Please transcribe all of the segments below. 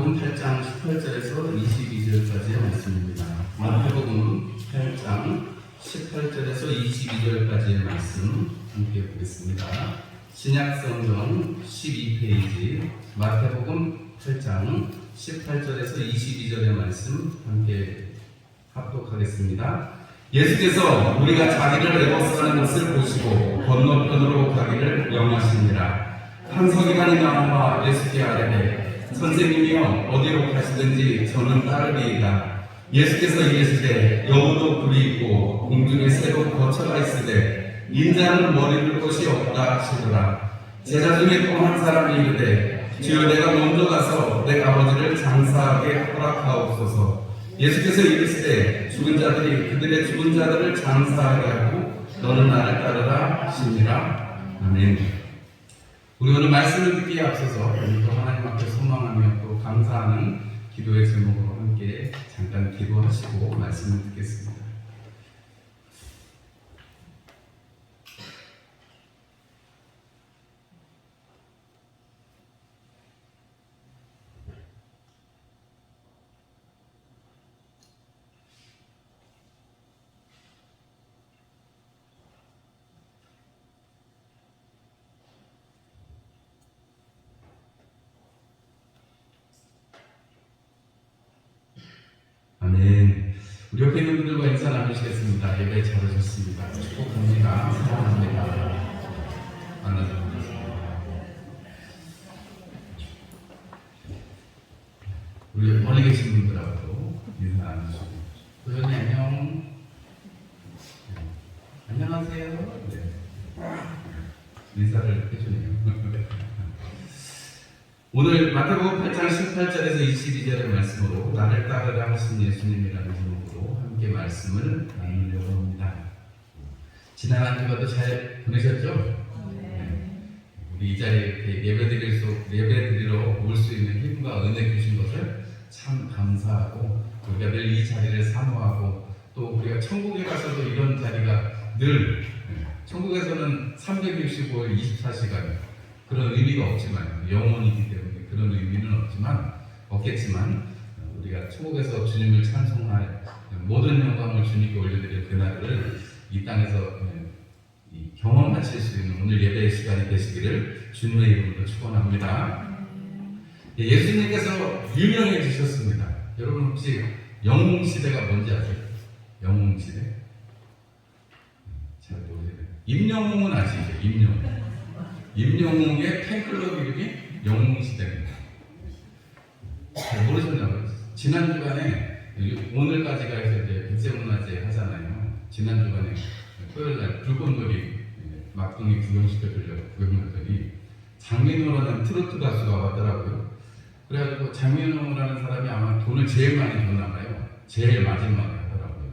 마태복음 8장 18절에서 22절까지의 말씀입니다. 마태복음 8장 18절에서 22절까지의 말씀 함께 보겠습니다. 신약성경 12페이지 마태복음 8장 18절에서 22절의 말씀 함께 합독하겠습니다. 예수께서 우리가 자기를 애워싸는 것을 보시고 건너편으로 가기를 영하시니라. 한 서기관이 나와 예수께 아뢰되 선생님이여 어디로 가시든지 저는 따르리이다. 예수께서 이르시되 여우도 굴이 있고 공중에 새로 거처가 있으되 인자는 머리 둘 곳이 없다 하시더라. 제자 중에 또 한 사람이 이르되 주여 내가 먼저 가서 내 아버지를 장사하게 허락하옵소서. 예수께서 이르시되 죽은 자들이 그들의 죽은 자들을 장사하게 하고 너는 나를 따르라 하시니라. 아멘. 우리 오늘 말씀을 듣기에 앞서서 또 하나님 앞에 소망하며 또 감사하는 기도의 제목으로 함께 잠깐 기도하시고 말씀을 듣겠습니다. 아멘. 우리 옆에 있는 분들과 인사 나누시겠습니다. 예배 잘 오셨습니다. 축복합니다. 사랑합니다. 만나서 반갑습니다. 우리 멀리 계신 분들하고도 인사 나누시고 도현이 안녕. 안녕하세요. 네. 인사를 해주네요. 오늘 마태복음 8장 18절에서 22절의 말씀으로 나를 따르라 하신 예수님이라는 제목으로 함께 말씀을 나누려고 합니다. 지난 한 주간도 잘 보내셨죠? 네. 우리 이 자리에 이렇게 예배드리러 올 수 있는 힘과 은혜 주신 것을 참 감사하고 우리가 늘 이 자리를 사모하고 또 우리가 천국에 가서도 이런 자리가 늘 천국에서는 365일 24시간 그런 의미가 없지만 영원이기 때문에 그런 의미는 없겠지만 우리가 천국에서 주님을 찬송할 모든 영광을 주님께 올려드릴 그날을 이 땅에서 경험하실 수 있는 오늘 예배의 시간이 되시기를 주님의 이름으로 축원합니다. 예수님께서 유명해지셨습니다. 여러분 혹시 영웅시대가 뭔지 아세요? 영웅시대? 잘 모르세요. 임영웅은 아시죠? 임영웅. 임영웅의 팬클럽 이름이 영웅시대입니다. 잘 모르셨나요? 지난 주간에 오늘까지가 해서 이제 백제문화제 하잖아요. 지난 주간에 토요일날 불꽃놀이 막둥이 구경시켜주려고 구경했더니 장민호라는 트로트 가수가 왔더라고요. 그래가지고 장민호라는 사람이 아마 돈을 제일 많이 줬나 봐요. 제일 마지막에 하더라고요.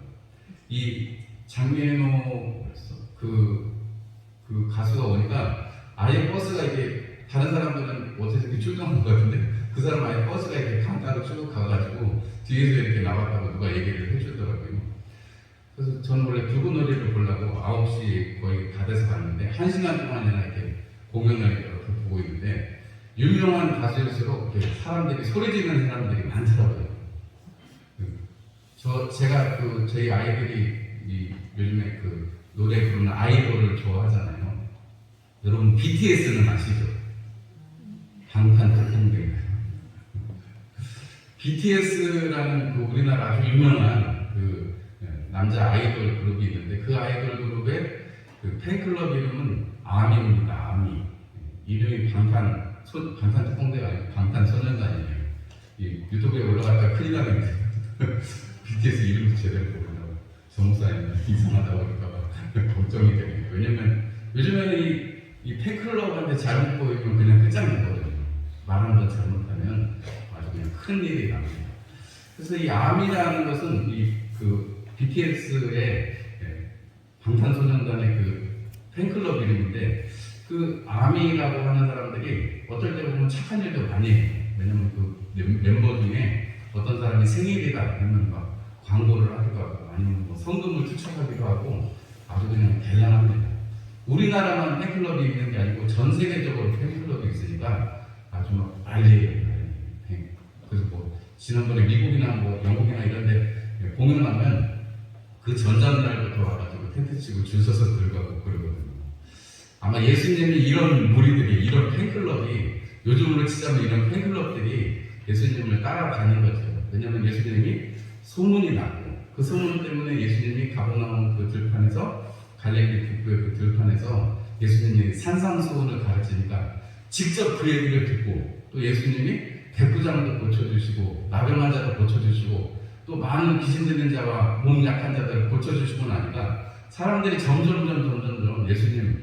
이 장민호 그 가수가 오니까 아예 버스가 이렇게 다른 사람들은 어디서 이렇게 출동한 것 같은데 그 사람 아예 버스가 이렇게 강가로 쭉 가가지고 뒤에서 이렇게 나왔다고 누가 얘기를 해주더라고요. 그래서 저는 원래 불꽃놀이를 보려고 9시 거의 다 돼서 갔는데 1시간 동안이나 이렇게 공연을 이렇게 보고 있는데 유명한 가수일수록 사람들이 소리 지르는 사람들이 많더라고요. 제가 저희 아이들이 요즘에 노래 부르는 아이돌을 좋아하잖아요. 여러분 BTS는 아시죠? 방탄소년단. BTS라는 우리나라 아주 유명한 남자 아이돌 그룹이 있는데 그 아이돌 그룹의 팬클럽 이름은 아미입니다. 아미. 이름이 방탄소년단이 아니고 방탄소년단이에요. 유튜브에 올라갔다가 큰일 나는데 BTS 이름도 제대로 모르냐고 정무사님 이상하다고 할까봐 걱정이 되네요. 왜냐면 요즘에는 이 팬클럽한테 잘못 보이면 그냥 끝장나거든요. 말 한 번 잘못하면 아주 그냥 큰 일이 납니다. 그래서 이 아미라는 것은 BTS의 방탄소년단의 팬클럽 이름인데 아미라고 하는 사람들이 어떨 때 보면 착한 일도 많이 해요. 왜냐면 멤버 중에 어떤 사람이 생일이다 그러면 막 광고를 하기도 하고 아니면 뭐 성금을 투척하기도 하고 아주 그냥 대단합니다. 우리나라만 팬클럽이 있는 게 아니고 전 세계적으로 팬클럽이 있으니까 아주 막 난리예요. 그래서 지난번에 미국이나 뭐 영국이나 이런데 공연하면 그 전전날부터 와가지고 텐트 치고 줄 서서 들어가고 그러거든요. 아마 예수님이 이런 무리들이, 이런 팬클럽이, 요즘으로 치자면 이런 팬클럽들이 예수님을 따라다닌 거죠. 왜냐하면 예수님이 소문이 나고, 그 소문 때문에 예수님이 가버나움 그 들판에서, 갈릴리 북부의 그 들판에서 예수님이 산상수훈을 가르치니까 직접 그 얘기를 듣고, 또 예수님이 백부장도 고쳐주시고 나병한 자도 고쳐주시고 또 많은 귀신 들린 자와 몸 약한 자들을 고쳐주시고 나니까 사람들이 점점 예수님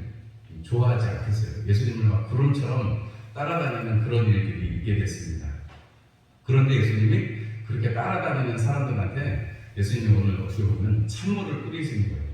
좋아하지 않겠어요. 예수님을 막 구름처럼 따라다니는 그런 일들이 있게 됐습니다. 그런데 예수님이 그렇게 따라다니는 사람들한테 예수님이 오늘 어떻게 보면 찬물을 뿌리시는 거예요.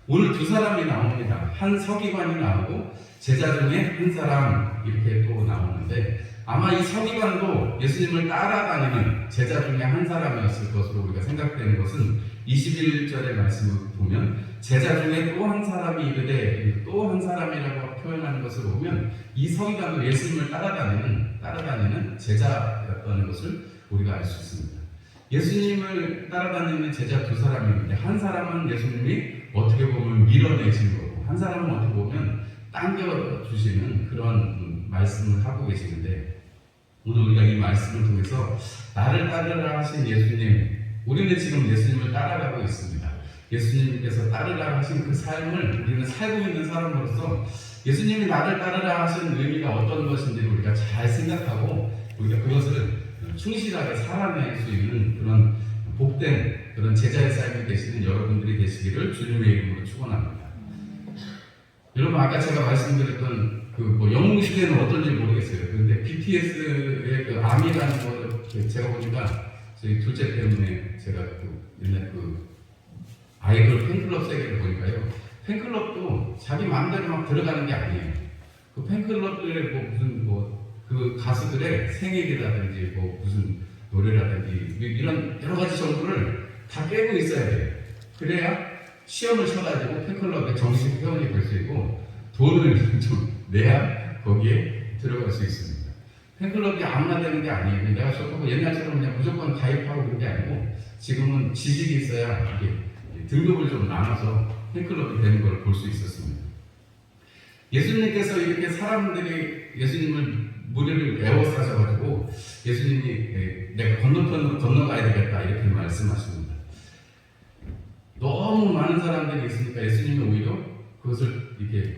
오늘 두 사람이 나옵니다. 한 서기관이 나오고 제자 중에 한 사람 이렇게 또 나오는데 아마 이 서기관도 예수님을 따라다니는 제자 중에 한 사람이었을 것으로 우리가 생각되는 것은 21절의 말씀을 보면 제자 중에 또 한 사람이 이르되 또 한 사람이라고 표현하는 것을 보면 이 서기관도 예수님을 따라다니는 제자였다는 것을 우리가 알 수 있습니다. 예수님을 따라다니는 제자 두 사람인데 한 사람은 예수님이 어떻게 보면 밀어내신 거고 한 사람은 어떻게 보면 당겨주시는 그런 말씀을 하고 계시는데 오늘 우리가 이 말씀을 통해서 나를 따르라 하신 예수님, 우리는 지금 예수님을 따라가고 있습니다. 예수님께서 따르라 하신 그 삶을 우리는 살고 있는 사람으로서 예수님이 나를 따르라 하신 의미가 어떤 것인지 우리가 잘 생각하고 우리가 그것을 충실하게 살아낼 수 있는 그런 복된 그런 제자의 삶이 되시는 여러분들이 되시기를 주님의 이름으로 축원합니다. 여러분 아까 제가 말씀드렸던 그 영웅 시대는 어떤지 모르겠어요. 그런데 BTS의 그 아미라는 거 제가 보니까 저희 둘째 때문에 제가 옛날 그 아이돌 팬클럽 세계를 보니까요. 팬클럽도 자기 마음대로 막 들어가는 게 아니에요. 그 팬클럽들의 뭐 무슨 뭐 그 가수들의 생일이라든지 뭐 무슨 노래라든지 이런 여러 가지 정보를 다 깨고 있어야 돼요. 그래야 시험을 쳐가지고 팬클럽에 정식 회원이 될 수 있고 돈을 좀 내야 거기에 들어갈 수 있습니다. 팬클럽이 아무나 되는 게 아니에요. 내가 좋다고 옛날처럼 그냥 무조건 가입하고 그런 게 아니고 지금은 지식이 있어야 이게 등급을 좀 나눠서 팬클럽이 되는 걸 볼 수 있었습니다. 예수님께서 이렇게 사람들이 예수님을 무리를 에워싸셔가지고 예수님이 내가 건너편으로 건너가야 되겠다 이렇게 말씀하십니다. 너무 많은 사람들이 있으니까 예수님이 오히려 그것을 이렇게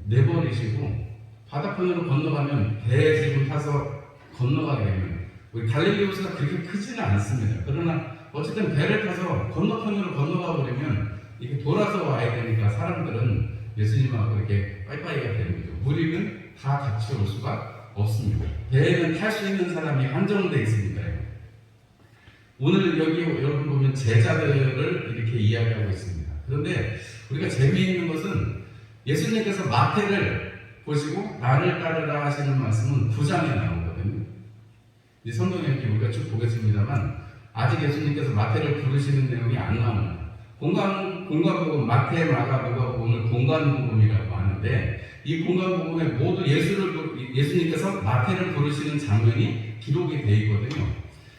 내버리시고 바다편으로 건너가면 배에 지금 타서 건너가게 되면 우리 갈릴리 호수가 그렇게 크지는 않습니다. 그러나 어쨌든 배를 타서 건너편으로 건너가 버리면 이렇게 돌아서 와야 되니까 사람들은 예수님하고 이렇게 빠이빠이가 되는 거죠. 우리는 다 같이 올 수가 없습니다. 배에는 탈 수 있는 사람이 한정되어 있으니까요. 오늘 여기 여러분 보면 제자들을 이렇게 이야기하고 있습니다. 그런데 우리가 재미있는 것은 예수님께서 마태를 보시고 나를 따르라 하시는 말씀은 9장에 나오거든요. 이 성경에 이렇게 우리가 쭉 보겠습니다만 아직 예수님께서 마태를 부르시는 내용이 안 나옵니다. 공관복음 마태, 마가, 누가복음을 공관복음이라고 하는데 이 공관복음에 모두 예수님께서 마태를 부르시는 장면이 기록이 되어 있거든요.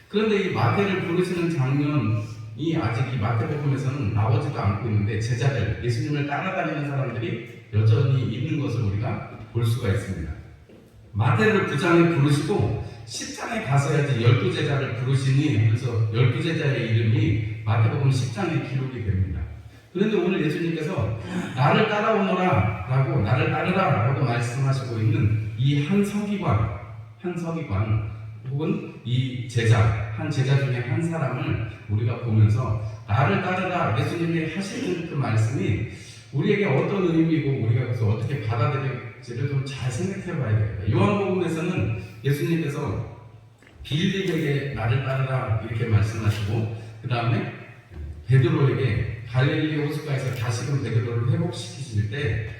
그런데 이 마태를 부르시는 장면이 아직 이 마태복음에서는 나오지도 않고 있는데 제자들, 예수님을 따라다니는 사람들이 여전히 있는 것을 우리가 볼 수가 있습니다. 마태를 9장에 부르시고 10장에 가서야지 12제자를 부르시니 그래서 12제자의 이름이 마태복음 10장에 기록이 됩니다. 그런데 오늘 예수님께서 나를 따라오너라 라고 나를 따르라 라고 말씀하시고 있는 이 한 서기관 혹은 이 제자, 한 제자 중에 한 사람을 우리가 보면서 나를 따르라 예수님이 하시는 그 말씀이 우리에게 어떤 의미이고 우리가 그래서 어떻게 받아들일지를 좀 잘 생각해 봐야 됩니다. 요한복음에서는 예수님께서 빌립에게 나를 따르라 이렇게 말씀하시고 그 다음에 베드로에게 갈릴리 호숫가에서 다시금 베드로를 회복시키실 때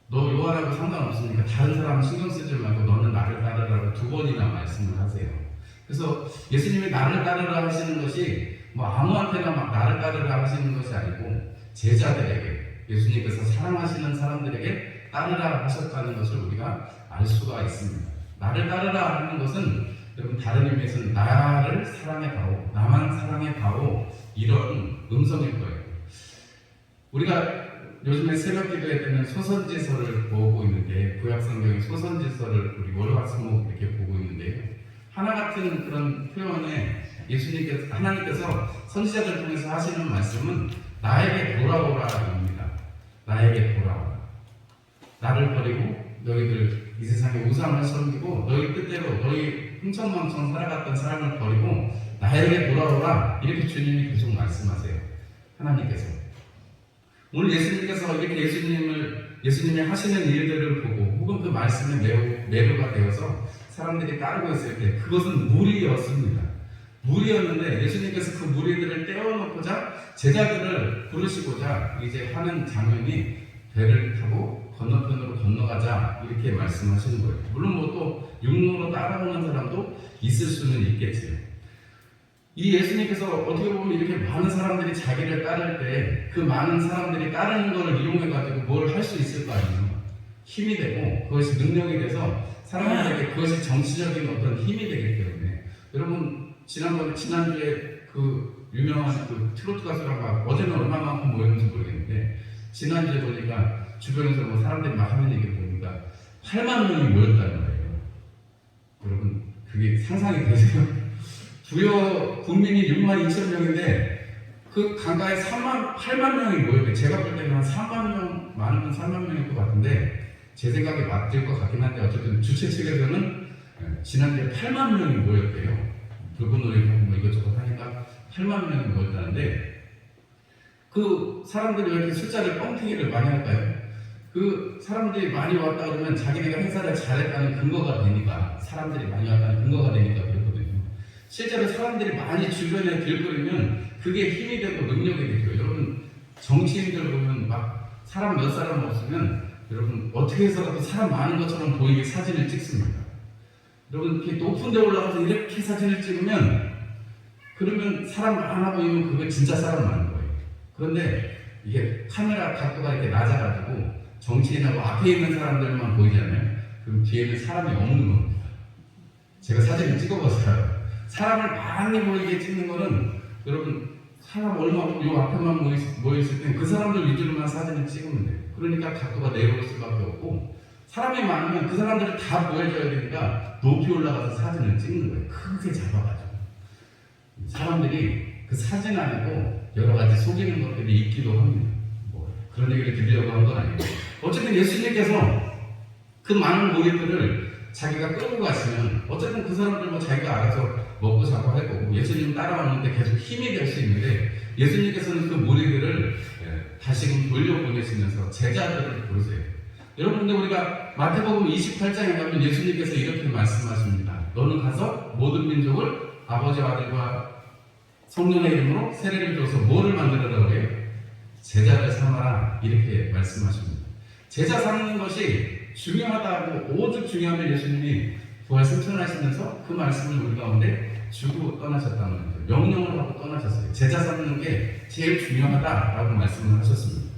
너 요한하고 상관없으니까 다른 사람 신경 쓰지 말고 너는 나를 따르라고 2번이나 말씀을 하세요. 그래서 예수님이 나를 따르라 하시는 것이 뭐 아무한테나 막 나를 따르라 하시는 것이 아니고 제자들에게 예수님께서 사랑하시는 사람들에게 따르라 하셨다는 것을 우리가 알 수가 있습니다. 나를 따르라 하는 것은 여러분 다른 의미에서는 나를 사랑해다오, 나만 사랑해다오 이런 음성일 거예요. 우리가 요즘에 새벽 기도회 때는 소선지서를 보고 있는데 구약성경의 소선지서를 우리 월화수목 이렇게 보고 있는데요. 하나 같은 그런 표현에 하나님께서 선지자들을 통해서 하시는 말씀은 나에게 돌아오라입니다. 나에게 돌아오라. 나를 버리고 너희들 이 세상의 우상을 섬기고 너희 뜻대로 너희 흥청망청 살아갔던 삶을 버리고 나에게 돌아오라. 이렇게 주님이 계속 말씀하세요. 하나님께서. 오늘 예수님께서 이렇게 예수님이 하시는 일들을 보고 혹은 그 말씀에 매료가 되어서 사람들이 따르고 있을 때 그것은 무리였습니다. 무리였는데 예수님께서 그 무리들을 떼어놓고자 제자들을 부르시고자 이제 하는 장면이 배를 타고 건너편으로 건너가자 이렇게 말씀하시는 거예요. 물론 뭐 또 육로로 따라오는 사람도 있을 수는 있겠지요. 이 예수님께서 어떻게 보면 이렇게 많은 사람들이 자기를 따를 때 그 많은 사람들이 따르는 것을 이용해가지고 뭘 할 수 있을 거 아니에요. 힘이 되고 그것이 능력이 돼서 사람들에게 그것이 정치적인 어떤 힘이 되기 때문에 여러분 지난주에 그 유명한 그 트로트 가수랑 막 어제는 얼마만큼 모였는지 모르겠는데 지난주에 보니까 주변에서 뭐 사람들이 막 하는 얘기를 보니까 8만 명이 모였다는 거예요. 여러분 그게 상상이 되세요? 부여 국민이 6만 2천 명인데 그 강가에 8만 명이 모였대. 제가 볼 때는 한 3만 명, 많으면 3만 명일 것 같은데 제 생각에 맞을 것 같긴 한데 어쨌든 주최 측에서는 지난주에 8만 명이 모였대요. 불꽃 놀이를 하고 뭐 이것저것 하니까 8만 명이 모였다는데 그 사람들이 왜 이렇게 숫자를 뻥튀기를 많이 할까요? 그 사람들이 많이 왔다 그러면 자기네가 행사를 잘했다는 근거가 되니까 사람들이 많이 왔다는 근거가 되니까 그렇거든요. 실제로 사람들이 많이 주변에 들끓으면 그게 힘이 되고 능력이 되죠. 여러분 정치인들 보면 막 사람 몇 사람 없으면 여러분 어떻게 해서라도 사람 많은 것처럼 보이게 사진을 찍습니다. 여러분 이렇게 높은 데 올라가서 이렇게 사진을 찍으면 그러면 사람 많아 보이면 그게 진짜 사람 많은 거예요. 그런데 이게 카메라 각도가 이렇게 낮아가지고 정치인하고 앞에 있는 사람들만 보이잖아요. 그럼 뒤에는 사람이 없는 겁니다. 제가 사진을 찍어봤어요. 사람을 많이 보이게 찍는 거는 여러분 사람 얼마 요 앞에만 모여있을 때 그 사람들 위주로만 사진을 찍으면 돼요. 그러니까 각도가 내려올 수밖에 없고 사람이 많으면 그 사람들을 다 보여줘야 되니까 높이 올라가서 사진을 찍는 거예요. 크게 잡아가지고 사람들이 그 사진 아니고 여러 가지 속이는 것들이 있기도 합니다. 뭐 그런 얘기를 드리려고 한 건 아니고 어쨌든 예수님께서 그 많은 모임들을 자기가 끌고 가시면 어쨌든 그 사람들 뭐 자기가 알아서 먹고 자고 할 거고 예수님 따라오는데 계속 힘이 될 수 있는데 예수님께서는 그 무리들을 다시금 돌려보내시면서 제자들을 부르세요. 여러분 근데 우리가 마태복음 28장에 가면 예수님께서 이렇게 말씀하십니다. 너는 가서 모든 민족을 아버지와 아들과 성령의 이름으로 세례를 줘서 뭐를 만들어라 그래요? 제자를 삼아라 이렇게 말씀하십니다. 제자 삼는 것이 중요하다고 오죽 중요하면 예수님이 부활 승천하시면서 그 말씀을 우리 가운데 주고 떠나셨다는 거죠. 명령을 하고 떠나셨어요. 제자 삼는 게 제일 중요하다라고 말씀을 하셨습니다.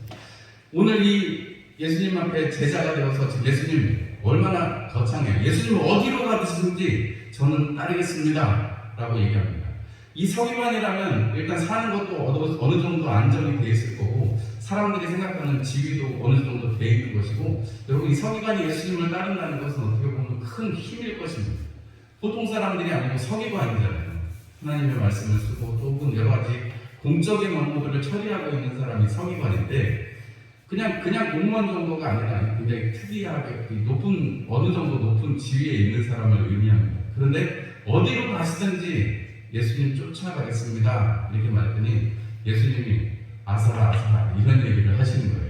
오늘 이 예수님 앞에 제자가 되어서 지금 예수님 얼마나 거창해요. 예수님 어디로 가시든지 저는 따르겠습니다 라고 얘기합니다. 이 서기관이라면 일단 사는 것도 어느 정도 안정이 돼 있을 거고 사람들이 생각하는 지위도 어느 정도 돼 있는 것이고 여러분 이 서기관이 예수님을 따른다는 것은 어떻게 보면 큰 힘일 것입니다. 보통 사람들이 아니고 서기관이잖아요. 하나님의 말씀을 쓰고 또 혹은 여러 가지 공적인 업무들을 처리하고 있는 사람이 서기관인데 그냥 공무원 정도가 아니라 굉장히 특이하게 어느 정도 높은 지위에 있는 사람을 의미합니다. 그런데 어디로 가시든지 예수님 쫓아가겠습니다 이렇게 말했더니 예수님이 아사라 아사라 이런 얘기를 하시는 거예요.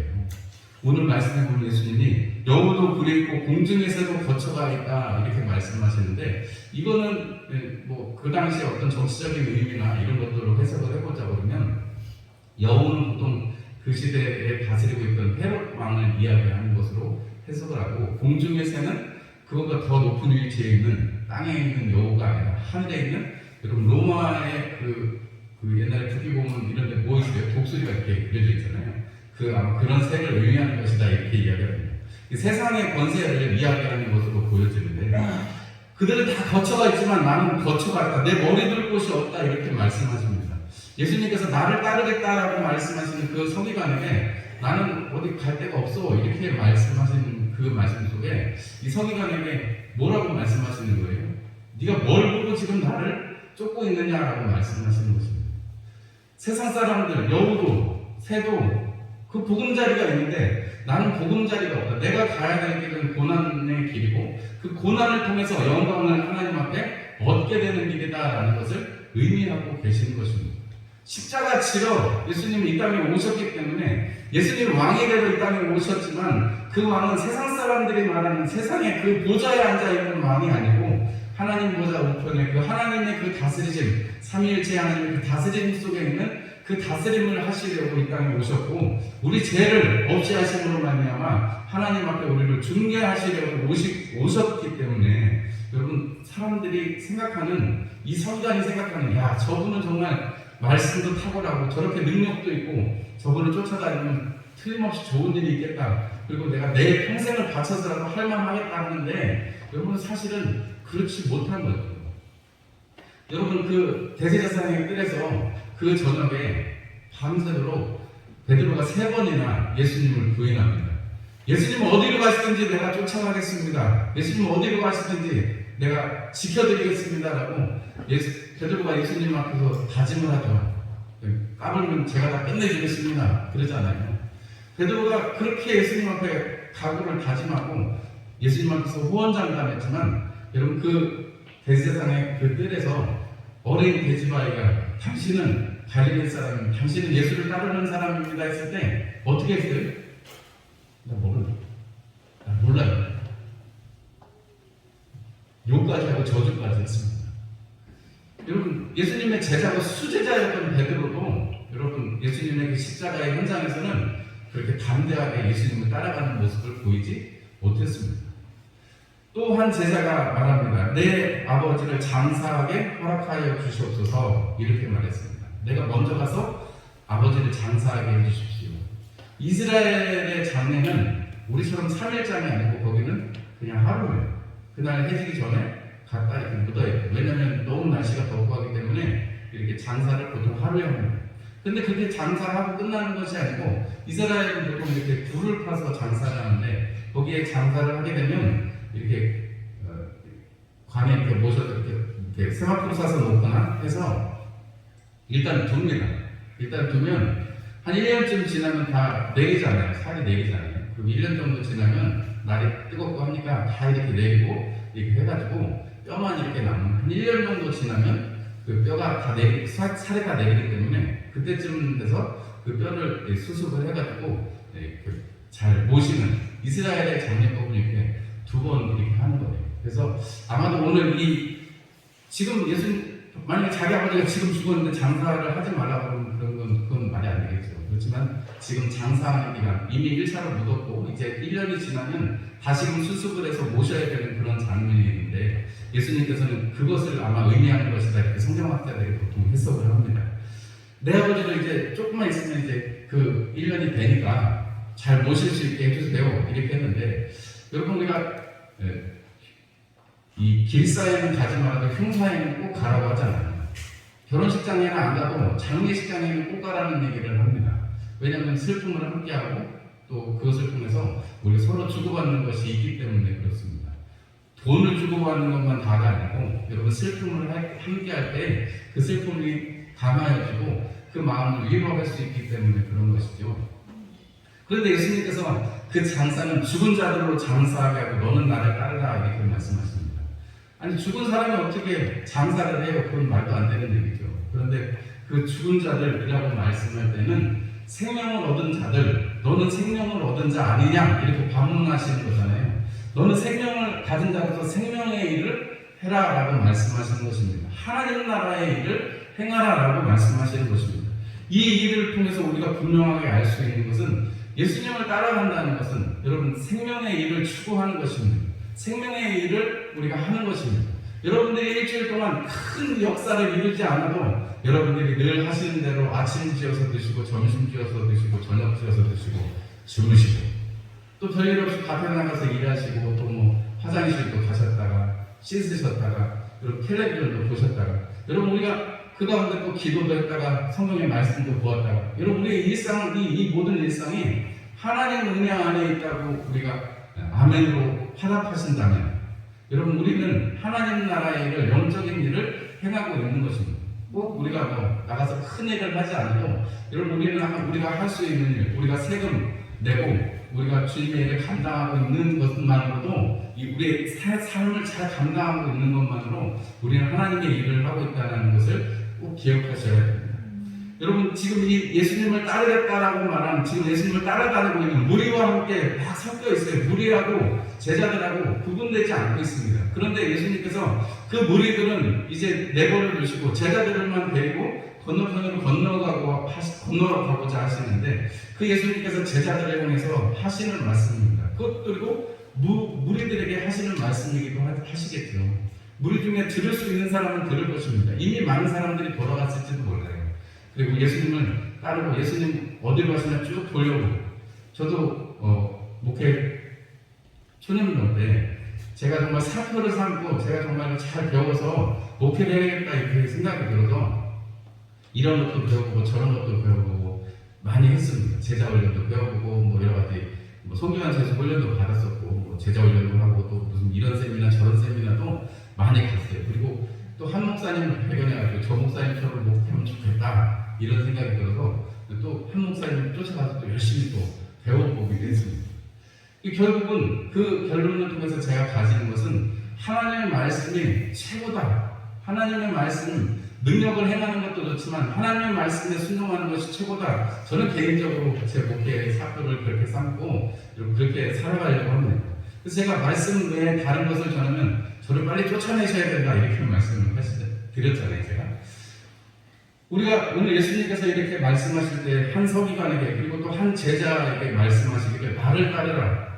오늘 말씀해 보면 예수님이 여우도 굴에 있고 공중에서도 거처가 있다 이렇게 말씀하시는데 이거는 뭐 그 당시에 어떤 정치적인 의미나 이런 것들로 해석을 해보자 그러면 여우는 보통 그 시대에 다스리고 있던 헤롯 왕을 이야기하는 것으로 해석을 하고 공중의 새는 그것보다 더 높은 위치에 있는 땅에 있는 여우가 아니라 하늘에 있는 여러분 로마의 그 옛날에 특히 보면 이런 데 뭐 있어요? 독수리가 이렇게 그려져 있잖아요. 아마 그런 새를 의미하는 것이다 이렇게 이야기합니다. 세상의 권세를 이야기하는 것으로 보여지는데 그들은 다 거처가 있지만 나는 거처가 없다. 내 머리 둘 곳이 없다. 이렇게 말씀하십니다. 예수님께서 나를 따르겠다라고 말씀하시는 그 서기관에게 나는 어디 갈 데가 없어. 이렇게 말씀하시는 그 말씀 속에 이 서기관에게 뭐라고 말씀하시는 거예요? 네가 뭘 보고 지금 나를 쫓고 있느냐라고 말씀하시는 것입니다. 세상 사람들, 여우도, 새도 그 보금자리가 있는데 나는 보금자리가 없다. 내가 가야 될 길은 고난의 길이고 그 고난을 통해서 영광을 하나님 앞에 얻게 되는 길이다라는 것을 의미하고 계시는 것입니다. 십자가 지러 예수님이 이 땅에 오셨기 때문에 예수님 왕이 되어 이 땅에 오셨지만 그 왕은 세상 사람들이 말하는 세상에 그 보좌에 앉아있는 왕이 아니고 하나님 보좌 우편에 그 하나님의 그 다스리심, 삼위일체 하나님의 그 다스림 속에 있는 그 다스림을 하시려고 이 땅에 오셨고 우리 죄를 없이 하심으로 말미암아 하나님 앞에 우리를 중개하시려고 오셨기 때문에 여러분 사람들이 생각하는 이 서기관이 생각하는 야 저분은 정말 말씀도 탁월하고 저렇게 능력도 있고 저분을 쫓아다니면 틀림없이 좋은 일이 있겠다. 그리고 내가 내 평생을 바쳐서라도 할만하겠다 하는데 여러분 사실은 그렇지 못한 거예요. 여러분 그 대제사장의 뜰에서 그 저녁에 밤새도록 베드로가 3번이나 예수님을 부인합니다. 예수님 어디로 가시든지 내가 쫓아가겠습니다. 예수님 어디로 가시든지 내가 지켜드리겠습니다라고 베드로가 예수님 앞에서 다짐을 하죠. 까불면 제가 다 끝내주겠습니다. 그러잖아요. 베드로가 그렇게 예수님 앞에 각오를 다짐하고 예수님 앞에서 호언장담했지만 여러분 그 대제사장의 그 뜰에서 어린 돼지바위가 당신은 갈릴리 사람입니다. 당신은 예수를 따르는 사람입니다 했을 때 어떻게 했어요? 나 몰라요. 욕까지 하고 저주까지 했습니다. 여러분 예수님의 제자고 수제자였던 베드로도 여러분 예수님의 그 십자가의 현장에서는 그렇게 담대하게 예수님을 따라가는 모습을 보이지 못했습니다. 또 한 제자가 말합니다. 내 아버지를 장사하게 허락하여 주시옵소서 이렇게 말했습니다. 내가 먼저 가서 아버지를 장사하게 해주십시오. 이스라엘의 장례는 우리처럼 3일장이 아니고 거기는 그냥 하루예요. 그날 해지기 전에 갔다 이렇게 묻어요. 왜냐하면 너무 날씨가 덥고 하기 때문에 이렇게 장사를 보통 하루에 합니다. 근데 그게 장사하고 끝나는 것이 아니고 이스라엘은 보통 이렇게 불을 파서 장사를 하는데 거기에 장사를 하게 되면 이렇게 관에 이렇게 모셔서 이렇게 세마포로 싸서 놓거나 해서 일단 둡니다. 일단 두면 한 1년쯤 지나면 다 내리잖아요. 살이 내리잖아요. 그리고 1년 정도 지나면 날이 뜨겁고 하니까 다 이렇게 내리고 이렇게 해가지고 뼈만 이렇게 남는 한 1년 정도 지나면 그 뼈가 다 살이 다 내리기 때문에 그때쯤 돼서 그 뼈를 수습을 해가지고 잘 모시는 이스라엘의 장례법을 이렇게 2번 이렇게 하는 거예요. 그래서 아마도 오늘 지금 예수님 만약에 자기 아버지가 지금 죽었는데 장사를 하지 말라고 하면 그건 말이 안 되겠죠. 그렇지만 지금 장사하는 기간 이미 1차로 묻었고 이제 1년이 지나면 다시금 수습을 해서 모셔야 되는 그런 장면이 있는데 예수님께서는 그것을 아마 의미하는 것이다 이렇게 성경학자들이 보통 해석을 합니다. 내 아버지를 이제 조금만 있으면 이제 그 1년이 되니까 잘 모실 수 있게 해주세요 이렇게 했는데 여러분 우리가 이 길사에는 가지 말아도 흉사에는 꼭 가라고 하잖아요. 결혼식장에는 안 가도 장례식장에는 꼭 가라는 얘기를 합니다. 왜냐하면 슬픔을 함께하고 또 그것을 통해서 우리가 서로 주고받는 것이 있기 때문에 그렇습니다. 돈을 주고받는 것만 다가 아니고 여러분 슬픔을 함께할 때 그 슬픔이 담아여지고 그 마음을 위로할 수 있기 때문에 그런 것이죠. 그런데 예수님께서 그 장사는 죽은 자들로 장사하게 하고 너는 나를 따르라 이렇게 말씀하십니다. 아니 죽은 사람이 어떻게 장사를 해요? 그건 말도 안 되는 얘기죠. 그런데 그 죽은 자들이라고 말씀할 때는 생명을 얻은 자들, 너는 생명을 얻은 자 아니냐 이렇게 반문하시는 거잖아요. 너는 생명을 가진 자로서 생명의 일을 해라 라고 말씀하시는 것입니다. 하나님 나라의 일을 행하라 라고 말씀하시는 것입니다. 이 일을 통해서 우리가 분명하게 알 수 있는 것은 예수님을 따라간다는 것은 여러분 생명의 일을 추구하는 것입니다. 생명의 일을 우리가 하는 것입니다. 여러분들이 일주일 동안 큰 역사를 이루지 않아도 여러분들이 늘 하시는 대로 아침 지어서 드시고 점심 지어서 드시고 저녁 지어서 드시고 주무시고 또 별일 없이 밭에 나가서 일하시고 또 뭐 화장실도 가셨다가 씻으셨다가 여러분 텔레비전도 보셨다가 여러분 우리가 그 가운데 또 기도도 했다가 성경의 말씀도 보았다가 여러분 우리의 일상 이 모든 일상이 하나님 은혜 안에 있다고 우리가 아멘으로 화답하신다면 여러분 우리는 하나님 나라의 일을 영적인 일을 행하고 있는 것입니다. 꼭 우리가 뭐 나가서 큰 일을 하지 않아도 여러분 우리는 우리가 할 수 있는 일, 우리가 세금 내고 우리가 주님의 일을 감당하고 있는 것만으로도 우리의 삶을 잘 감당하고 있는 것만으로 우리는 하나님의 일을 하고 있다는 것을 꼭 기억하셔야 됩니다. 여러분 지금 이 예수님을 따르겠다라고 말하는 지금 예수님을 따라다니고 있는 무리와 함께 막 섞여 있어요. 무리하고 제자들하고 구분되지 않고 있습니다. 그런데 예수님께서 그 무리들은 이제 내버려 두시고 제자들만 데리고 건너편으로 건너가고자 하시는데 그 예수님께서 제자들을 향해서 하시는 말씀입니다. 그리고 무리들에게 하시는 말씀이기도 하시겠죠. 무리 중에 들을 수 있는 사람은 들을 것입니다. 이미 많은 사람들이 돌아갔을지도 몰라요. 그리고 예수님을 따르고 예수님 어디로 가시나 쭉 보려고 저도 목회 초년병 때 제가 정말 사표를 삼고 제가 정말 잘 배워서 목회를 해야겠다 이렇게 생각이 들어서 이런 것도 배워보고 저런 것도 배워보고 많이 했습니다. 제자 훈련도 배워보고 뭐 여러 가지 뭐 성경한 제자 훈련도 받았었고 뭐 제자 훈련도 하고 또 무슨 이런 세미나 저런 세미나도 많이 갔어요. 그리고 또 한 목사님을 발견해가지고 저 목사님처럼 목회하면 좋겠다 이런 생각이 들어서 또 한 목사님을 쫓아가서 또 열심히 또 배워보기도 했습니다. 결국은 그 결론을 통해서 제가 가지는 것은 하나님의 말씀이 최고다. 하나님의 말씀 능력을 행하는 것도 좋지만 하나님의 말씀에 순종하는 것이 최고다. 저는 개인적으로 제 목회의 사표를 그렇게 삼고 그렇게 살아가려고 합니다. 그래서 제가 말씀 외에 다른 것을 전하면 저를 빨리 쫓아내셔야 된다 이렇게 말씀을 드렸잖아요. 제가 우리가 오늘 예수님께서 이렇게 말씀하실 때 한 서기관에게 그리고 또 한 제자에게 말씀하시기를 나를 따르라.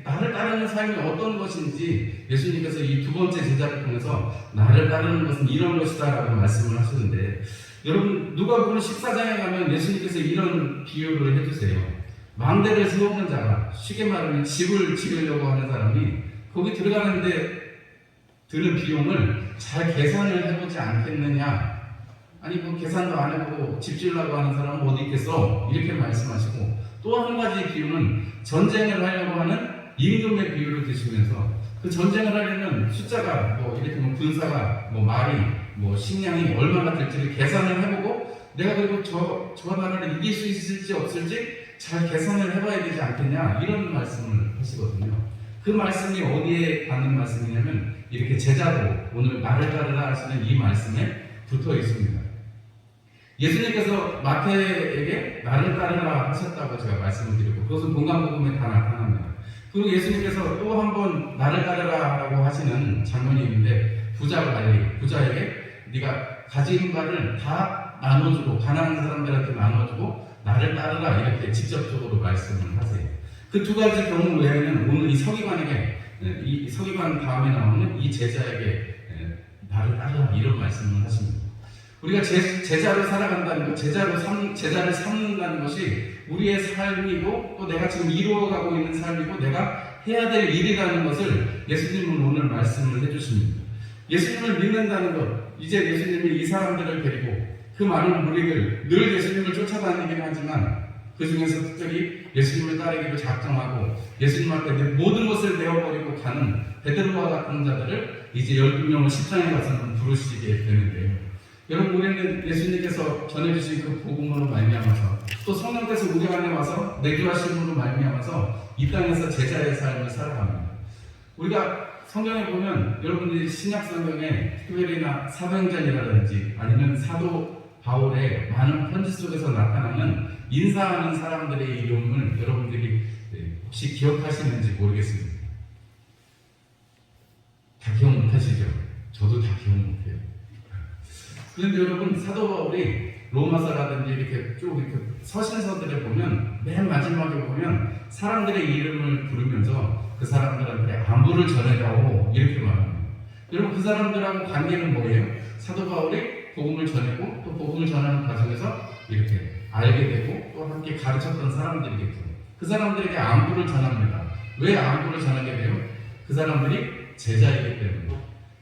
나를 따르는 삶이 어떤 것인지 예수님께서 이 두 번째 제자를 통해서 나를 따르는 것은 이런 것이다 라고 말씀을 하셨는데 여러분 누가복음 14장에 가면 예수님께서 이런 비유를 해주세요. 망대를 세우는 자가 쉽게 말하면 집을 지으려고 하는 사람이 거기 들어가는데 드는 비용을 잘 계산을 해보지 않겠느냐. 아니 뭐 계산도 안 해보고 집 지으려고 하는 사람은 어디 있겠어? 이렇게 말씀하시고 또 한 가지 비유는 전쟁을 하려고 하는 임금의 비유를 드시면서 그 전쟁을 하려면 숫자가 뭐 이렇게 뭐 군사가 뭐 말이 뭐 식량이 얼마나 될지를 계산을 해보고 내가 그리고 저 나라를 이길 수 있을지 없을지 잘 계산을 해봐야 되지 않겠냐 이런 말씀을 하시거든요. 그 말씀이 어디에 받는 말씀이냐면 이렇게 제자로 오늘 나를 따르라 하시는 이 말씀에 붙어 있습니다. 예수님께서 마태에게 나를 따르라 하셨다고 제가 말씀을 드리고 그것은 본강복음에 다 나타납니다. 그리고 예수님께서 또 한 번 나를 따르라라고 하시는 장면이 있는데 부자에게 네가 가진 바를 다 나눠주고 가난한 사람들한테 나눠주고 나를 따르라 이렇게 직접적으로 말씀을 하세요. 그 두 가지 경우 외에는 오늘 이 서기관에게 이 서기관 다음에 나오는 이 제자에게 나를 따르라 이런 말씀을 하십니다. 우리가 제자로 살아간다는 것, 제자를 삼는다는 것이 우리의 삶이고 또 내가 지금 이루어가고 있는 삶이고 내가 해야 될 일이라는 것을 예수님은 오늘 말씀을 해주십니다. 예수님을 믿는다는 것, 이제 예수님이 이 사람들을 데리고 그 많은 무리들 늘 예수님을 쫓아다니긴 하지만 그 중에서 특별히 예수님을 따르기로 작정하고 예수님 앞에 모든 것을 내어버리고 가는 베드로와 같은 자들을 이제 12명을 십장에 가서는 부르시게 되는데요. 여러분 우리는 예수님께서 전해주신 그 복음으로 말미암아서 또 성령께서 우리 안에 와서 내주하심으로 말미암아서 이 땅에서 제자의 삶을 살아갑니다. 우리가 성경에 보면 여러분들이 신약 성경에 특별히나 사도행전이라든지 아니면 사도 바울의 많은 편지 속에서 나타나는 인사하는 사람들의 이름을 여러분들이 혹시 기억하시는지 모르겠습니다. 다 기억 못하시죠? 저도 다 기억 못해요. 그런데 여러분 사도 바울이 로마서라든지 이렇게 쭉 이렇게 서신서들을 보면 맨 마지막에 보면 사람들의 이름을 부르면서 그 사람들한테 안부를 전해다오 이렇게 말합니다. 여러분 그 사람들하고 관계는 뭐예요? 사도 바울이 복음을 전하고 또 복음을 전하는 과정에서 이렇게 알게 되고 또 함께 가르쳤던 사람들이겠죠. 그 사람들에게 안부를 전합니다. 왜 안부를 전하게 돼요? 그 사람들이 제자이기 때문에.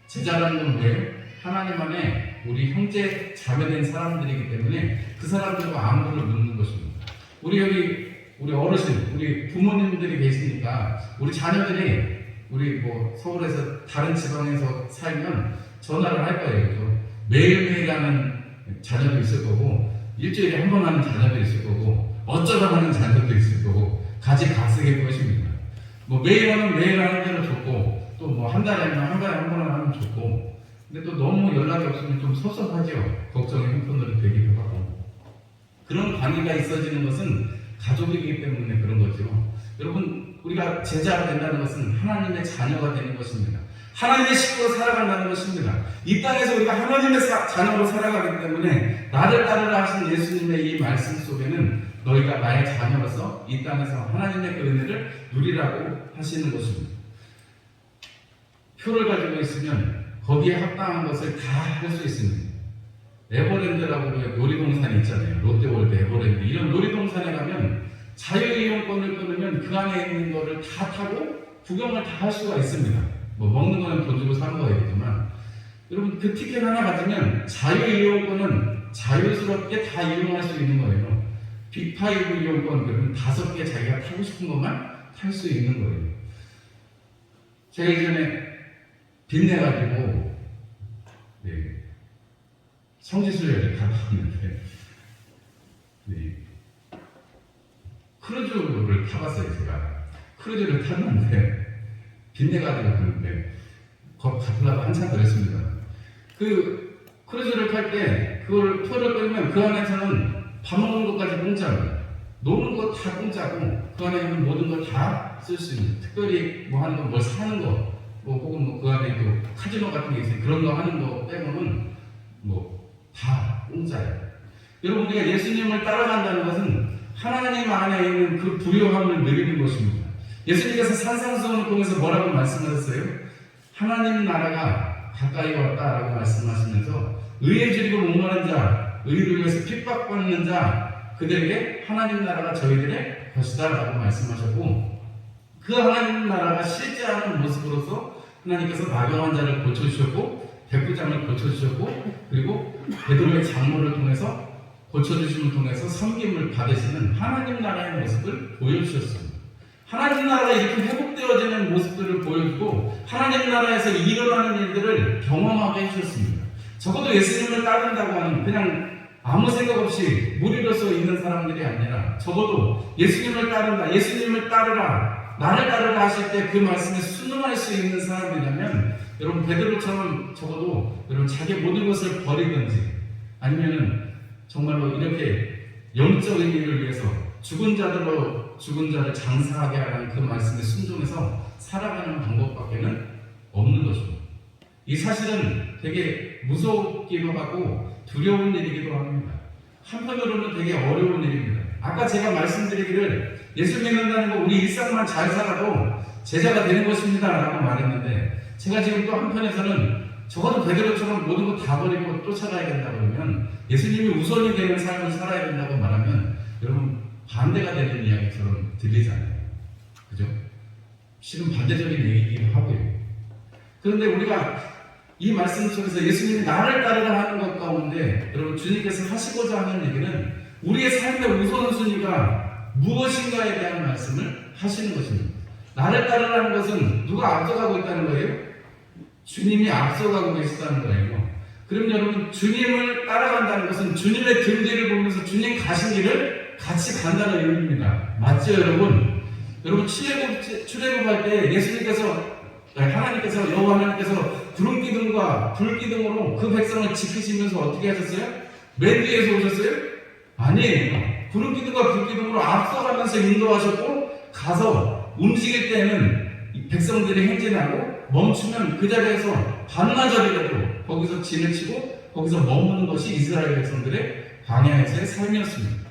제자라는 건 뭐예요? 하나님 안에 우리 형제 자매된 사람들이기 때문에 그 사람들과 안부를 묻는 것입니다. 우리 어르신, 우리 부모님들이 계시니까 우리 자녀들이 우리 뭐 서울에서 다른 지방에서 살면 전화를 할 거예요. 그래서 매일매일 하는 자녀도 있을 거고 일주일에 한 번 하는 자녀도 있을 거고 어쩌다 하는 자녀도 있을 거고 가지각색일 것입니다. 뭐 매일 하면 매일 하는 대로 좋고 또 뭐 한 달에 한 번 하면 좋고 근데 또 너무 연락이 없으면 좀 섭섭하죠. 걱정이 한편으로 되기도 하고 그런 관계가 있어지는 것은 가족이기 때문에 그런 거죠. 여러분 우리가 제자가 된다는 것은 하나님의 자녀가 되는 것입니다. 하나님의 식구로 살아간다는 것입니다. 이 땅에서 우리가 하나님의 자녀로 살아가기 때문에 나를 따르라 하신 예수님의 이 말씀 속에는 너희가 나의 자녀로서 이 땅에서 하나님의 그 은혜를 누리라고 하시는 것입니다. 표를 가지고 있으면 거기에 합당한 것을 다 할 수 있습니다. 에버랜드라고 놀이동산이 있잖아요. 롯데월드, 에버랜드 이런 놀이동산에 가면 자유이용권을 끊으면 그 안에 있는 거를 다 타고 구경을 다 할 수가 있습니다. 뭐 먹는 거는 돈 주고 사는 거겠지만 여러분 그 티켓 하나 가지면 자유이용권은 자유스럽게 다 이용할 수 있는 거예요. 빅5 이용권 그러면 5개 자기가 타고 싶은 것만 탈 수 있는 거예요. 제가 이전에 빚내가지고 성지순례를 갔다 왔는데 크루즈를 타봤어요. 제가 크루즈를 탔는데 빚내가지고 갔는데 거기 가려고 한참 그랬습니다. 그 크루즈를 탈 때 그걸 표를 끊으면 그 안에서는 밥 먹는 것까지 공짜고 노는 거 다 공짜고 그 안에 있는 모든 걸 다 쓸 수 있는 특별히 뭐 하는 거 뭘 사는 거 뭐 혹은 뭐 그 안에 또 카지노 같은 게 있어요. 그런 거 하는 거 빼고는 뭐 다 공짜예요. 여러분 우리가 예수님을 따라간다는 것은 하나님 안에 있는 그 부요함을 누리는 것입니다. 예수님께서 산상수훈을 통해서 뭐라고 말씀하셨어요? 하나님 나라가 가까이 왔다라고 말씀하시면서 의에 줄이고 목마른 자, 의를 위해서 핍박받는 자 그들에게 하나님 나라가 저희들의 것이다 라고 말씀하셨고 그 하나님 나라가 실제하는 모습으로서 하나님께서 나병한 자를 고쳐주셨고 백부장을 고쳐주셨고 그리고 베드로의 장모를 통해서 고쳐주심을 통해서 섬김을 받으시는 하나님 나라의 모습을 보여주셨습니다. 하나님 나라가 이렇게 회복되어지는 모습들을 보여주고 하나님 나라에서 일어나는 일들을 경험하게 해주셨습니다. 적어도 예수님을 따른다고 하는 그냥 아무 생각 없이 무리로서 있는 사람들이 아니라 적어도 예수님을 따른다, 예수님을 따르라, 나를 따르라 하실 때 그 말씀에 순응할 수 있는 사람이라면 여러분 베드로처럼 적어도 여러분 자기 모든 것을 버리든지 아니면은 정말로 이렇게 영적인 일을 위해서 죽은 자를 장사하게 하는 그 말씀에 순종해서 살아가는 방법밖에는 없는 것입니다. 이 사실은 되게 무섭기도 하고 두려운 일이기도 합니다. 한편으로는 되게 어려운 일입니다. 아까 제가 말씀드리기를 예수 믿는다는 거 우리 일상만 잘 살아도 제자가 되는 것입니다 라고 말했는데 제가 지금 또 한편에서는 적어도 베드로처럼 모든 거 다 버리고 쫓아가야 된다 그러면 예수님이 우선이 되는 삶을 살아야 된다고 말하면 여러분 반대가 되는 이야기처럼 들리잖아요. 그죠? 실은 반대적인 얘기이기도 하고요. 그런데 우리가 이 말씀 속에서 예수님이 나를 따르라 하는 것 가운데 여러분 주님께서 하시고자 하는 얘기는 우리의 삶의 우선순위가 무엇인가에 대한 말씀을 하시는 것입니다. 나를 따르라는 것은 누가 앞서가고 있다는 거예요? 주님이 앞서가고 계시다는 거예요. 그럼 여러분 주님을 따라간다는 것은 주님의 등 뒤를 보면서 주님 가신 길을 같이 간다는 의미입니다. 맞죠 여러분? 여러분 출애굽할 때 하나님께서 여호와 하나님께서 구름 기둥과 불 기둥으로 그 백성을 지키시면서 어떻게 하셨어요? 맨 뒤에서 오셨어요? 아니에요. 구름 기둥과 불 기둥으로 앞서가면서 인도하셨고 가서 움직일 때는 백성들이 행진하고 멈추면 그 자리에서 반나절이라도 거기서 진을 치고 거기서 머무는 것이 이스라엘 백성들의 광야에서의 삶이었습니다.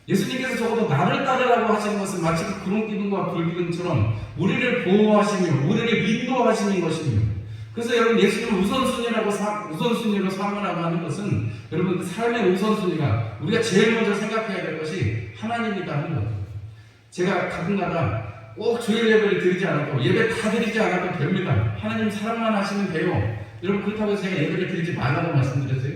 예수님께서 적어도 나를 따르라고 하시는 것은 마치 그 구름 기둥과 불 기둥처럼 우리를 보호하시며 우리를 인도하시는 것입니다. 그래서 여러분 예수님을 우선순위로 삼으라고 하는 것은 여러분 그 삶의 우선순위가 우리가 제일 먼저 생각해야 될 것이 하나님이다 하는 겁니다. 제가 가끔가다 꼭 주일 예배를 드리지 않아도 예배 다 드리지 않아도 됩니다. 하나님 사랑만 하시면 돼요. 여러분 그렇다고 해서 제가 예배를 드리지 말라고 말씀드렸어요?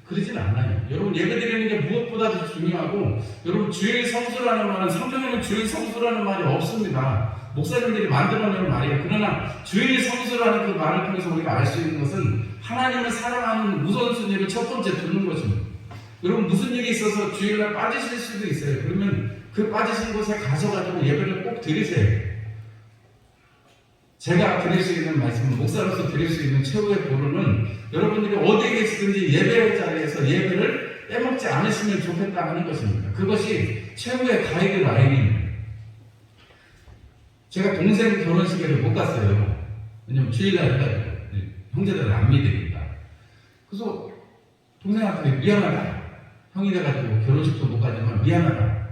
그러진 않아요. 여러분 예배 드리는 게 무엇보다도 중요하고 여러분 주일 성수라는 말은 성경에는 주일 성수라는 말이 없습니다. 목사님들이 만들어낸 말이에요. 그러나 주일 성수라는 그 말을 통해서 우리가 알 수 있는 것은 하나님을 사랑하는 우선순위를 첫 번째 두는 것입니다. 여러분 무슨 일이 있어서 주일날 빠지실 수도 있어요. 그러면 그 빠지신 곳에 가셔가지고 예배를 꼭 드리세요. 제가 드릴 수 있는 말씀은 목사로서 드릴 수 있는 최후의 보루는 여러분들이 어디에 계시든지 예배 자리에서 예배를 빼먹지 않으시면 좋겠다 하는 것입니다. 그것이 최후의 가이드라인입니다. 제가 동생 결혼식에를 못 갔어요. 왜냐면 주일날 형제들은 안 믿으니까. 그래서 동생한테 미안하다. 형이 돼가지고 결혼식도 못 가지만 미안하다.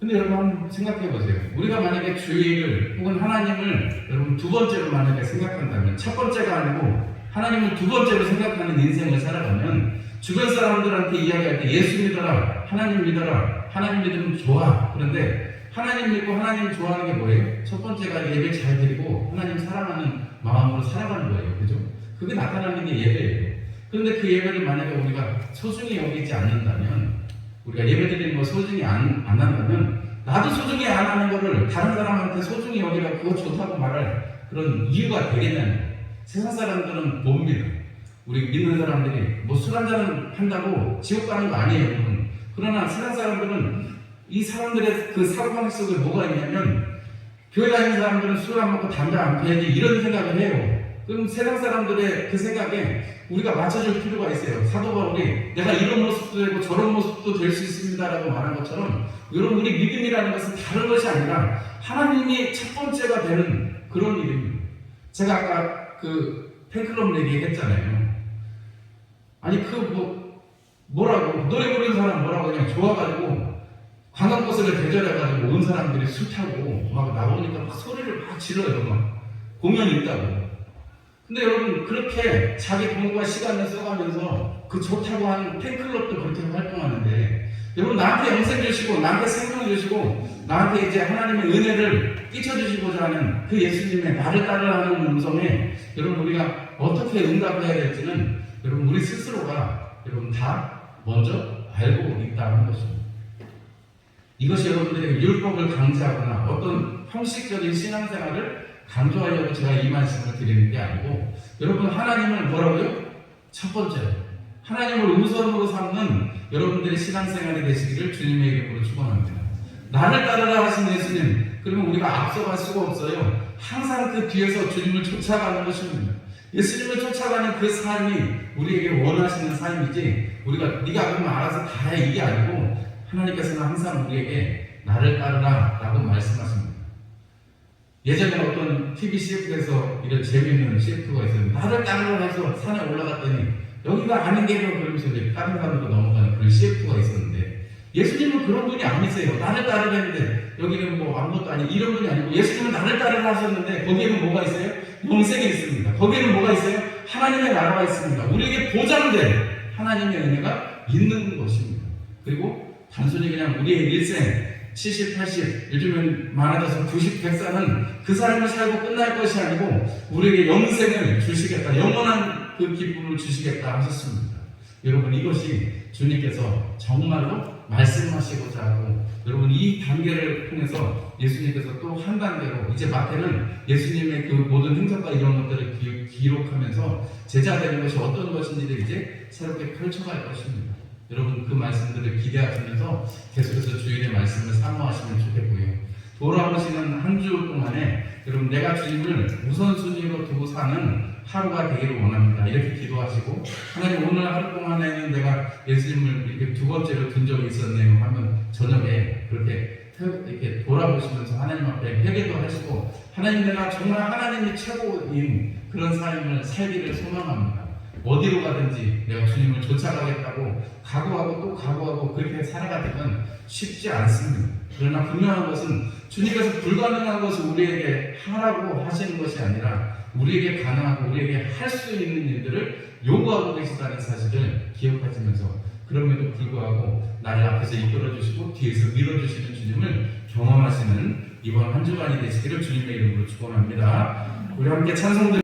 근데 여러분 한번 생각해 보세요. 우리가 만약에 주일을 혹은 하나님을 여러분 두 번째로 만약에 생각한다면 첫 번째가 아니고 하나님을 두 번째로 생각하는 인생을 살아가면 주변 사람들한테 이야기할 때 예수 믿어라, 하나님 믿어라, 하나님 믿으면 좋아. 그런데 하나님 믿고 하나님 좋아하는 게 뭐예요? 첫 번째가 예배 잘 드리고 하나님 사랑하는 마음으로 살아가는 거예요. 그죠? 그게 나타나는 게 예배예요. 그런데 그 예배를 만약에 우리가 소중히 여기지 않는다면 우리가 예배 드리는 거 소중히 안 한다면 나도 소중히 안 하는 거를 다른 사람한테 소중히 여기라 그거 좋다고 말할 그런 이유가 되겠냐는 세상 사람들은 못 믿어. 우리 믿는 사람들이 뭐 술 한잔 한다고 지옥 가는 거 아니에요, 여러분. 그러나 세상 사람들은 이 사람들의 그 사고방식 속에 뭐가 있냐면 교회 다니는 사람들은 술 안 먹고 담배 안 피워야지 이런 생각을 해요. 그럼 세상 사람들의 그 생각에 우리가 맞춰줄 필요가 있어요. 사도 바울이 내가 이런 모습도 되고 저런 모습도 될 수 있습니다라고 말한 것처럼 여러분 우리 믿음이라는 것은 다른 것이 아니라 하나님이 첫 번째가 되는 그런 일입니다. 제가 아까 그 팬클럽 얘기했잖아요. 아니 뭐라고 노래 부르는 사람 뭐라고 그냥 좋아가지고 관광버스를 대절해가지고 온 사람들이 술 타고 막 나오니까 막 소리를 막 질러요. 막 공연이 있다고. 근데 여러분 그렇게 자기 돈과 시간을 써가면서 그 좋다고 하는 팬클럽도 그렇게 활동하는데 여러분 나한테 영생 주시고 나한테 생명 주시고 나한테 이제 하나님의 은혜를 끼쳐주시고자 하는 그 예수님의 나를 따르라는 음성에 여러분 우리가 어떻게 응답을 해야 될지는 여러분 우리 스스로가 여러분 다 먼저 알고 있다는 것입니다. 이것이 여러분들에게 율법을 강제하거나 어떤 형식적인 신앙생활을 강조하려고 제가 이 말씀을 드리는 게 아니고 여러분 하나님을 뭐라고요? 첫 번째로 하나님을 우선으로 삼는 여러분들의 신앙생활이 되시기를 주님의 이름으로 축원합니다. 나를 따르라 하신 예수님, 그러면 우리가 앞서갈 수가 없어요. 항상 그 뒤에서 주님을 쫓아가는 것입니다. 예수님을 쫓아가는 그 삶이 우리에게 원하시는 삶이지 우리가 네가 그러면 알아서 다 해 이게 아니고 하나님께서는 항상 우리에게 나를 따르라 라고 말씀하십니다. 예전에 어떤 TV CF에서 이런 재미있는 CF가 있었는데 나를 따르라 해서 산에 올라갔더니 여기가 아닌 게요 그러면서 이제 다른 산으로 넘어가는 그런 CF가 있었는데 예수님은 그런 분이 아니세요. 나를 따르라 했는데 여기는 뭐 아무것도 아니 이런 분이 아니고 예수님은 나를 따르라 하셨는데 거기에는 뭐가 있어요? 영생이 있습니다. 거기에는 뭐가 있어요? 하나님의 나라가 있습니다. 우리에게 보장된 하나님의 은혜가 있는 것입니다. 그리고 단순히 그냥 우리의 일생 70, 80, 요즘은 많아져서 90, 100살은 그 삶을 살고 끝날 것이 아니고 우리에게 영생을 주시겠다, 영원한 그 기쁨을 주시겠다 하셨습니다. 여러분 이것이 주님께서 정말로 말씀하시고자 하고 여러분 이 단계를 통해서 예수님께서 또 한 단계로 이제 마태는 예수님의 그 모든 행적과 이런 것들을 기록하면서 제자 되는 것이 어떤 것인지를 이제 새롭게 펼쳐갈 것입니다. 여러분 그 말씀들을 기대하시면서 계속해서 주일의 말씀을 사모하시면 좋겠고요. 돌아오시는 한 주 동안에 여러분 내가 주님을 우선순위로 두고 사는 하루가 되기를 원합니다. 이렇게 기도하시고 하나님 오늘 하루 동안에는 내가 예수님을 이렇게 두 번째로 둔 적이 있었네요 하면 저녁에 그렇게 이렇게 돌아보시면서 하나님 앞에 회개도 하시고 하나님 내가 정말 하나님이 최고인 그런 삶을 살기를 소망합니다. 어디로 가든지 내가 주님을 쫓아가겠다고 각오하고 또 각오하고 그렇게 살아가기는 쉽지 않습니다. 그러나 분명한 것은 주님께서 불가능한 것을 우리에게 하라고 하시는 것이 아니라 우리에게 가능하고 우리에게 할 수 있는 일들을 요구하고 계시다는 사실을 기억하시면서 그럼에도 불구하고 나를 앞에서 이끌어주시고 뒤에서 밀어주시는 주님을 경험하시는 이번 한 주간이 되시기를 주님의 이름으로 축원합니다. 우리 함께 찬송들